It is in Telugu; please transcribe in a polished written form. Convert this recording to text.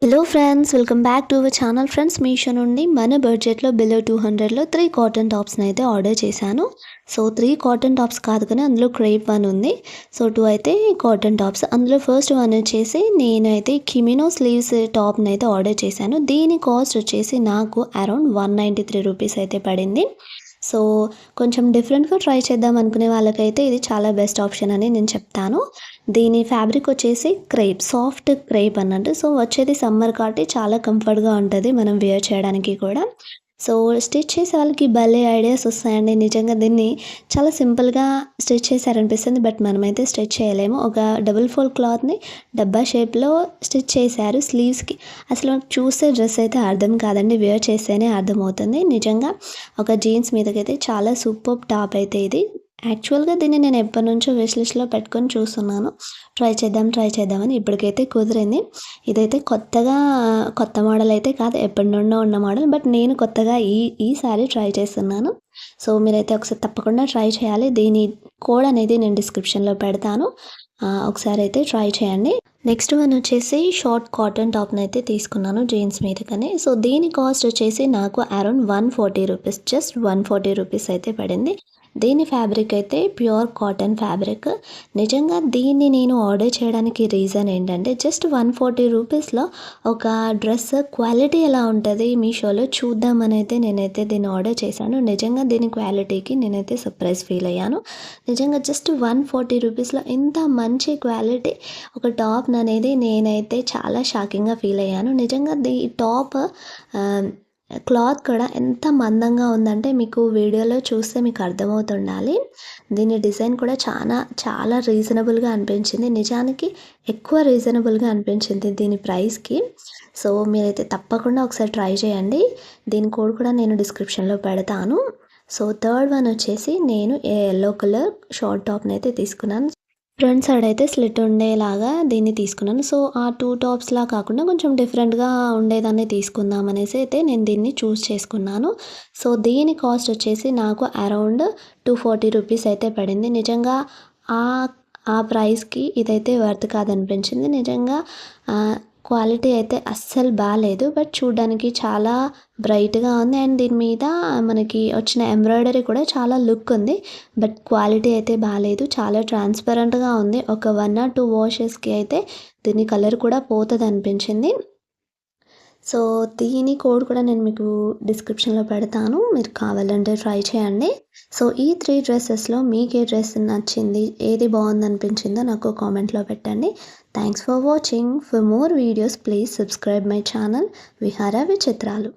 Hello friends, welcome back to our channel. Friends, Meesho నుండి మన బడ్జెట్లో బిలో 200లో 3 కాటన్ టాప్స్ని అయితే ఆర్డర్ చేశాను. సో 3 కాటన్ టాప్స్ కాదు కానీ అందులో క్రేప్ వన్ ఉంది. సో 2 అయితే కాటన్ టాప్స్. అందులో ఫస్ట్ వన్ వచ్చేసి నేనైతే కిమినో స్లీవ్స్ టాప్ని అయితే ఆర్డర్ చేశాను. దీని కాస్ట్ వచ్చేసి నాకు అరౌండ్ 193 రూపీస్ అయితే పడింది. సో కొంచెం డిఫరెంట్గా ట్రై చేద్దాం అనుకునే వాళ్ళకైతే ఇది చాలా బెస్ట్ ఆప్షన్ అని నేను చెప్తాను. దీని ఫ్యాబ్రిక్ వచ్చేసి క్రేప్, సాఫ్ట్ క్రేప్ అన్నట్టు. సో వచ్చేది సమ్మర్ కాబట్టి చాలా కంఫర్ట్గా ఉంటుంది మనం వేర్ చేయడానికి కూడా. సో స్టిచ్ చేసే వాళ్ళకి భలే ఐడియాస్ వస్తాయండి. నిజంగా దీన్ని చాలా సింపుల్గా స్టిచ్ చేశారనిపిస్తుంది, బట్ మనమైతే స్టిచ్ చేయలేము. ఒక డబుల్ ఫోల్డ్ క్లాత్ని డబ్బా షేప్లో స్టిచ్ చేశారు స్లీవ్స్కి. అసలు చూస్తే డ్రెస్ అయితే అర్థం కాదండి, వేర్ చేస్తేనే అర్థమవుతుంది. నిజంగా ఒక జీన్స్ మీదకైతే చాలా సూపర్ టాప్ అయితే ఇది. యాక్చువల్గా దీన్ని నేను ఎప్పటి నుంచో విష్ లిస్ట్లో పెట్టుకొని చూస్తున్నాను, ట్రై చేద్దామని. ఇప్పటికైతే కుదిరింది. ఇదైతే కొత్త మోడల్ అయితే కాదు, ఎప్పటి నుండో ఉన్న మోడల్, బట్ నేను కొత్తగా ఈసారి ట్రై చేస్తున్నాను. సో మీరైతే ఒకసారి తప్పకుండా ట్రై చేయాలి. దీని కోడ్ అనేది నేను డిస్క్రిప్షన్లో పెడతాను, ఒకసారి అయితే ట్రై చేయండి. నెక్స్ట్ వన్ వచ్చేసి షార్ట్ కాటన్ టాప్ని అయితే తీసుకున్నాను జీన్స్ మీదకనే. సో దీని కాస్ట్ వచ్చేసి నాకు అరౌండ్ 140 రూపీస్, జస్ట్ 140 రూపీస్ అయితే పడింది. దీని ఫ్యాబ్రిక్ అయితే ప్యూర్ కాటన్ ఫ్యాబ్రిక్. నిజంగా దీన్ని నేను ఆర్డర్ చేయడానికి రీజన్ ఏంటంటే జస్ట్ 140 రూపీస్లో ఒక డ్రెస్ క్వాలిటీ ఎలా ఉంటుంది మీషోలో చూద్దామని అయితే నేనైతే దీన్ని ఆర్డర్ చేశాను. నిజంగా దీని క్వాలిటీకి నేనైతే సర్ప్రైజ్ ఫీల్ అయ్యాను. నిజంగా జస్ట్ 140 రూపీస్లో ఇంత మంచి క్వాలిటీ ఒక టాప్ అనేది నేనైతే చాలా షాకింగ్గా ఫీల్ అయ్యాను. నిజంగా ఈ టాప్ క్లాత్ కూడా ఎంత మందంగా ఉందంటే మీకు వీడియోలో చూస్తే మీకు అర్థమవుతుండాలి. దీని డిజైన్ కూడా చాలా రీజనబుల్గా అనిపించింది. నిజానికి ఎక్కువ రీజనబుల్గా అనిపించింది దీని ప్రైస్కి. సో మీరైతే తప్పకుండా ఒకసారి ట్రై చేయండి. దీని కోడ్ కూడా నేను డిస్క్రిప్షన్లో పెడతాను. సో థర్డ్ వన్ వచ్చేసి నేను ఎల్లో కలర్ షార్ట్ టాప్ని అయితే తీసుకున్నాను. ఫ్రంట్ సైడ్ అయితే స్లిట్ ఉండేలాగా దీన్ని తీసుకున్నాను. సో ఆ 2 టాప్స్లా కాకుండా కొంచెం డిఫరెంట్గా ఉండేదాన్ని తీసుకుందాం అనేసి అయితే నేను దీన్ని చూస్ చేసుకున్నాను. సో దీని కాస్ట్ వచ్చేసి నాకు అరౌండ్ 240 రూపీస్ అయితే పడింది. నిజంగా ఆ ఆ ప్రైస్కి ఇదైతే వర్త్ కాదనిపించింది. నిజంగా క్వాలిటీ అయితే అస్సలు బాగాలేదు, బట్ చూడడానికి చాలా బ్రైట్గా ఉంది. అండ్ దీని మీద మనకి వచ్చిన ఎంబ్రాయిడరీ కూడా చాలా లుక్ ఉంది, బట్ క్వాలిటీ అయితే బాగాలేదు. చాలా ట్రాన్స్పరెంట్గా ఉంది. ఒక 1 or 2 వాషెస్కి అయితే దీని కలర్ కూడా పోతుంది అనిపించింది. సో దీని కోడ్ కూడా నేను మీకు డిస్క్రిప్షన్లో పెడతాను, మీరు కావాలంటే ట్రై చేయండి. సో ఈ 3 డ్రెస్సెస్లో మీకు ఏ డ్రెస్ నచ్చింది, ఏది బాగుందనిపించిందో నాకు కామెంట్లో పెట్టండి. Thanks for watching. For more videos please subscribe my channel విహార విచిత్రాలు.